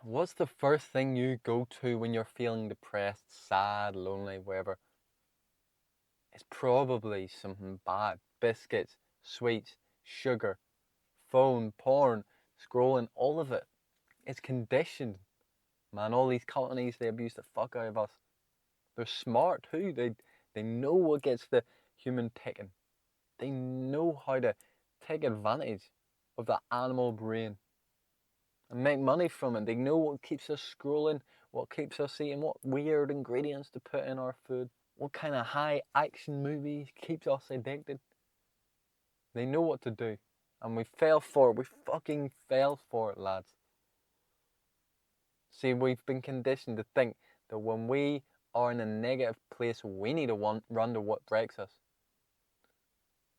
What's the first thing you go to when you're feeling depressed, sad, lonely, whatever? It's probably something bad. Biscuits, sweets, sugar, phone, porn, scrolling, all of it. It's conditioned, man. All these companies, they abuse the fuck out of us. They're smart too. They know what gets the human ticking. They know how to take advantage of the animal brain and make money from it. They know what keeps us scrolling, what keeps us eating, what weird ingredients to put in our food, what kind of high action movies keeps us addicted. They know what to do. And we fell for it. We fucking fell for it, lads. See, we've been conditioned to think that when we are in a negative place, we need to run to what breaks us.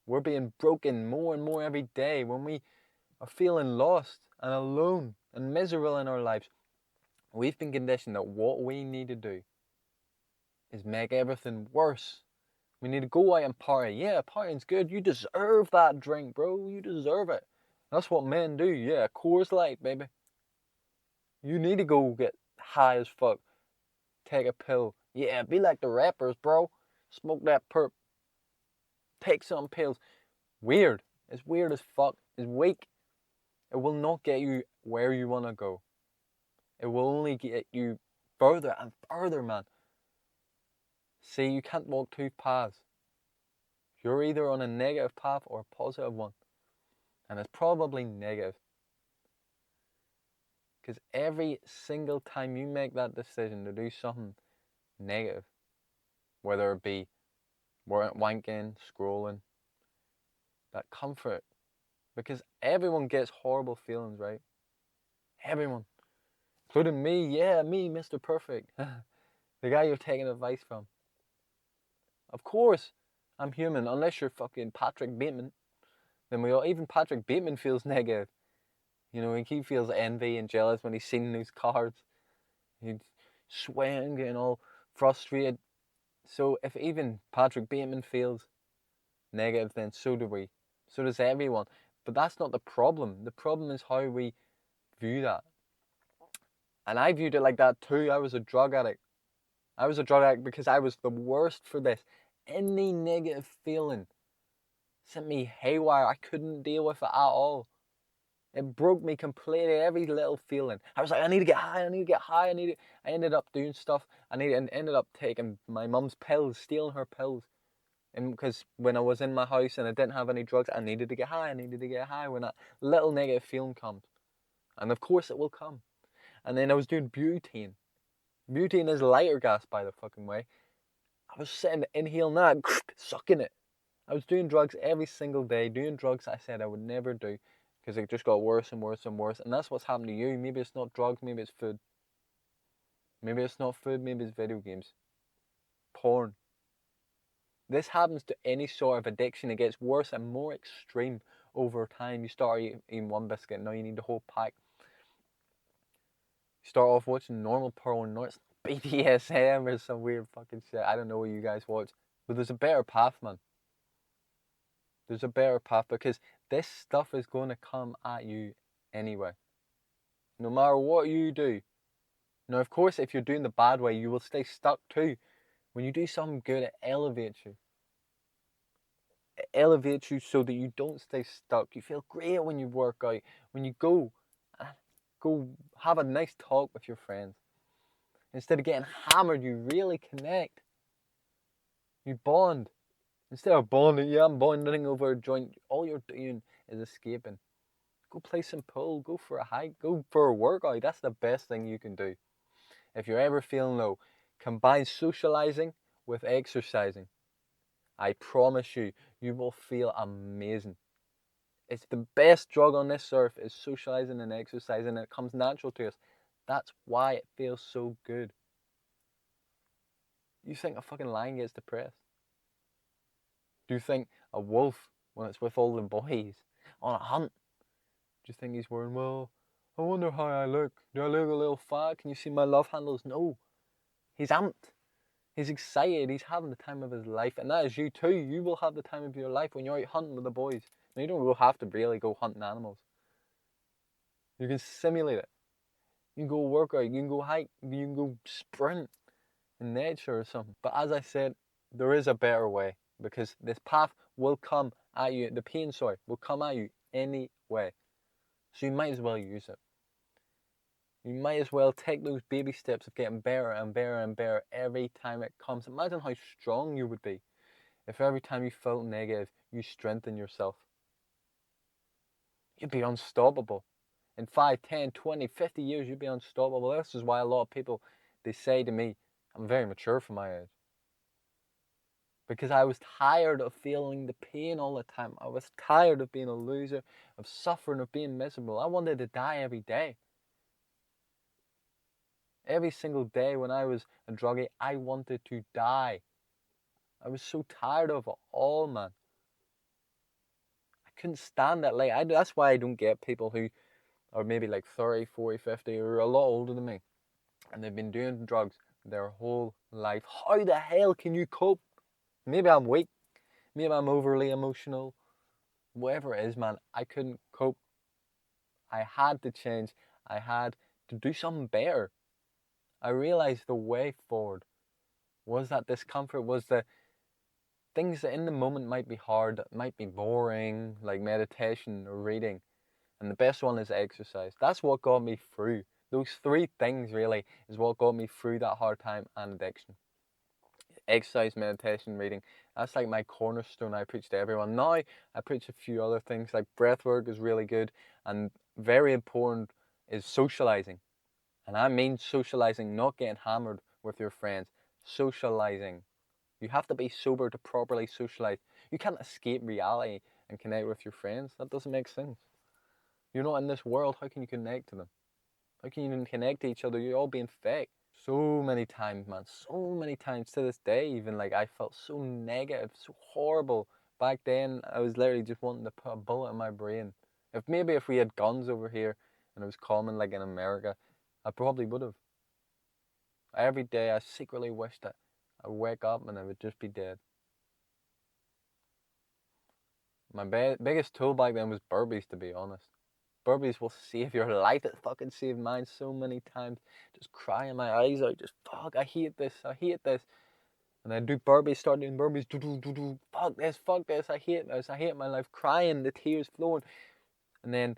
We're being broken more and more every day when we are feeling lost and alone and miserable in our lives. We've been conditioned that what we need to do is make everything worse. We need to go out and party. Yeah, partying's good. You deserve that drink, bro. You deserve it. That's what men do. Yeah, Coors Light, baby. You need to go get high as fuck. Take a pill. Yeah, be like the rappers, bro. Smoke that perp. Take some pills. Weird. It's weird as fuck. It's weak. It will not get you where you want to go. It will only get you further and further, man. See, you can't walk two paths. You're either on a negative path or a positive one. And it's probably negative. Because every single time you make that decision to do something negative, whether it be wanking, scrolling, that comfort, because everyone gets horrible feelings, right? Everyone. Including me, yeah, me, Mr. Perfect. The guy you're taking advice from. Of course, I'm human, unless you're fucking Patrick Bateman. Then even Patrick Bateman feels negative. You know, he feels envy and jealous when he's seen these cards. He's sweating, getting all frustrated. So if even Patrick Bateman feels negative, then so do we. So does everyone. But that's not the problem. The problem is how we view that. And I viewed it like that too. I was a drug addict. I was a drug addict because I was the worst for this. Any negative feeling sent me haywire. I couldn't deal with it at all. It broke me completely, every little feeling. I was like, I need to get high, I need to get high, I ended up doing stuff. Ended up taking my mum's pills, stealing her pills. And because when I was in my house and I didn't have any drugs, I needed to get high, I needed to get high when that little negative feeling comes. And of course it will come. And then I was doing butane. Butane is lighter gas, by the fucking way. I was sitting inhaling that, sucking it. I was doing drugs every single day, doing drugs I said I would never do because it just got worse and worse and worse. And that's what's happened to you. Maybe it's not drugs, maybe it's food. Maybe it's not food, maybe it's video games, porn. This happens to any sort of addiction. It gets worse and more extreme over time. You start eating one biscuit, now you need the whole pack. You start off watching normal porn, not BDSM or some weird fucking shit. I don't know what you guys watch. But there's a better path, man. There's a better path because this stuff is going to come at you anyway. No matter what you do. Now, of course, if you're doing the bad way, you will stay stuck too. When you do something good, it elevates you. It elevates you so that you don't stay stuck. You feel great when you work out. When you go have a nice talk with your friends. Instead of getting hammered, you really connect. You bond. Instead of bonding, yeah, I'm bonding over a joint. All you're doing is escaping. Go play some pool, go for a hike, go for a workout. That's the best thing you can do. If you're ever feeling low, combine socializing with exercising. I promise you, you will feel amazing. It's the best drug on this earth is socializing and exercising. It comes natural to us. That's why it feels so good. You think a fucking lion gets depressed? Do you think a wolf, when it's with all the boys on a hunt, do you think he's worrying, well, I wonder how I look. Do I look a little fat? Can you see my love handles? No. He's amped. He's excited. He's having the time of his life. And that is you too. You will have the time of your life when you're out hunting with the boys. Now, you don't have to really go hunting animals. You can simulate it. You can go work out, you can go hike, you can go sprint in nature or something. But as I said, there is a better way, because this path will come at you, the pain, sorry, will come at you anyway. So you might as well use it. You might as well take those baby steps of getting better and better and better every time it comes. Imagine how strong you would be if every time you felt negative, you strengthen yourself. You'd be unstoppable. In 5, 10, 20, 50 years, you'd be unstoppable. This is why a lot of people, they say to me, I'm very mature for my age. Because I was tired of feeling the pain all the time. I was tired of being a loser, of suffering, of being miserable. I wanted to die every day. Every single day when I was a druggie, I wanted to die. I was so tired of it all, man. I couldn't stand that. Like, that's why I don't get people who are maybe like 30, 40, 50, or a lot older than me, and they've been doing drugs their whole life. How the hell can you cope? Maybe I'm weak. Maybe I'm overly emotional. Whatever it is, man, I couldn't cope. I had to change. I had to do something better. I realized the way forward was that discomfort, was the things that in the moment might be hard, might be boring, like meditation or reading. And the best one is exercise. That's what got me through. Those three things really is what got me through that hard time and addiction. Exercise, meditation, reading. That's like my cornerstone I preach to everyone. Now I preach a few other things, like breath work is really good, and very important is socializing. And I mean socializing, not getting hammered with your friends. Socializing. You have to be sober to properly socialize. You can't escape reality and connect with your friends. That doesn't make sense. You're not in this world. How can you connect to them? How can you even connect to each other? You're all being fake. So many times, man. So many times to this day, even, like, I felt so negative, so horrible. Back then, I was literally just wanting to put a bullet in my brain. If we had guns over here and it was common like in America, I probably would have. Every day, I secretly wished that I'd wake up and I would just be dead. My biggest tool back then was burpees, to be honest. Burpees will save your life. It fucking saved mine so many times. Just crying my eyes out. Just, fuck, I hate this. I hate this. And I do burpees, start doing burpees. Fuck this, fuck this. I hate this. I hate my life. Crying, the tears flowing. And then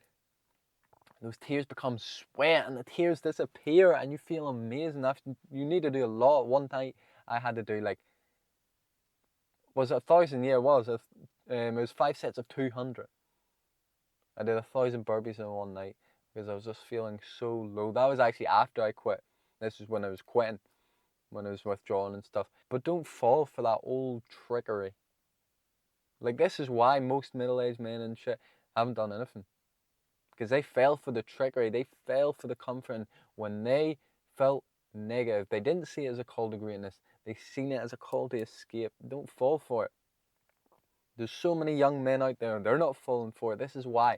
those tears become sweat and the tears disappear and you feel amazing. You need to do a lot. One night I had to do, like, was it 1,000? Yeah, it was. It was 5 sets of 200. I did 1,000 burpees in one night because I was just feeling so low. That was actually after I quit. This is when I was quitting, when I was withdrawing and stuff. But don't fall for that old trickery. Like, this is why most middle-aged men and shit haven't done anything. Because they fell for the trickery. They fell for the comfort. And when they felt negative, they didn't see it as a call to greatness. They seen it as a call to escape. Don't fall for it. There's so many young men out there, they're not falling for it. This is why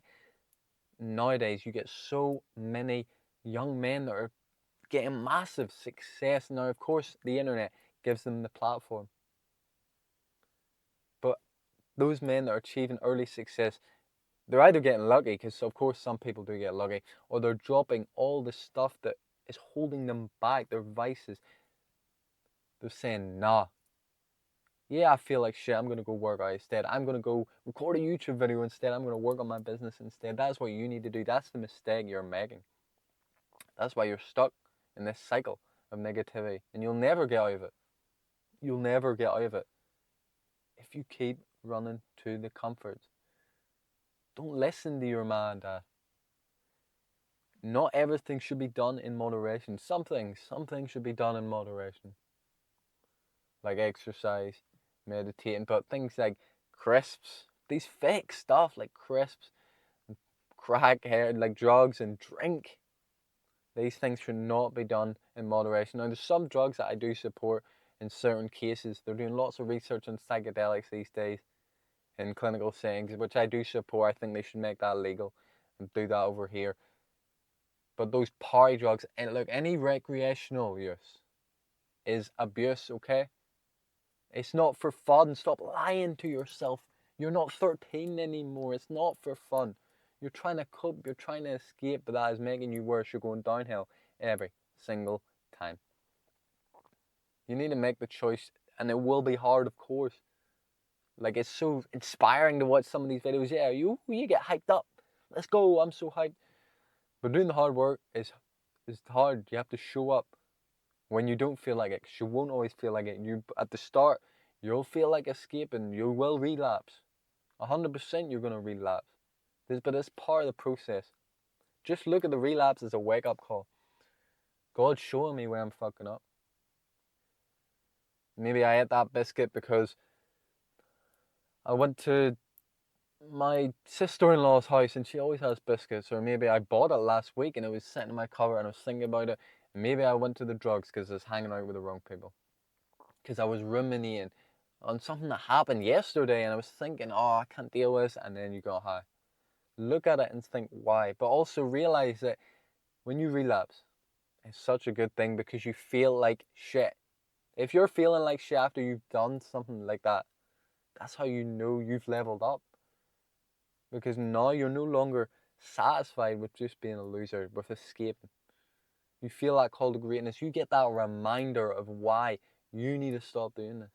nowadays you get so many young men that are getting massive success. Now, of course, the internet gives them the platform. But those men that are achieving early success, they're either getting lucky, because of course some people do get lucky, or they're dropping all the stuff that is holding them back, their vices. They're saying, nah, yeah, I feel like shit, I'm going to go work out instead. I'm going to go record a YouTube video instead. I'm going to work on my business instead. That's what you need to do. That's the mistake you're making. That's why you're stuck in this cycle of negativity, and you'll never get out of it. You'll never get out of it if you keep running to the comforts. Don't listen to your mom and dad. Not everything should be done in moderation. Some things should be done in moderation, like exercise, meditating, but things like crisps, these fake stuff like crisps, crack, hair, like drugs and drink, these things should not be done in moderation. Now, there's some drugs that I do support in certain cases. They're doing lots of research on psychedelics these days in clinical settings, which I do support. I think they should make that legal and do that over here. But those party drugs, and look, any recreational use is abuse, okay? It's not for fun. Stop lying to yourself. You're not 13 anymore. It's not for fun. You're trying to cope, you're trying to escape, but that is making you worse. You're going downhill Every single time. You need to make the choice, and it will be hard, of course. Like, it's so inspiring to watch some of these videos. Yeah, you get hyped up. Let's go, I'm so hyped. But doing the hard work is hard. You have to show up when you don't feel like it. 'Cause you won't always feel like it. You at the start, you'll feel like escaping. You will relapse. 100% you're gonna relapse. But it's part of the process. Just look at the relapse as a wake-up call. God's showing me where I'm fucking up. Maybe I ate that biscuit because I went to my sister-in-law's house and she always has biscuits, or maybe I bought it last week and it was sitting in my cupboard and I was thinking about it. Maybe I went to the drugs because I was hanging out with the wrong people. Because I was ruminating on something that happened yesterday and I was thinking, oh, I can't deal with this, and then you go high. Look at it and think why, but also realize that when you relapse, it's such a good thing because you feel like shit. If you're feeling like shit after you've done something like that, that's how you know you've leveled up. Because now you're no longer satisfied with just being a loser, with escaping. You feel that call to greatness. You get that reminder of why you need to stop doing this.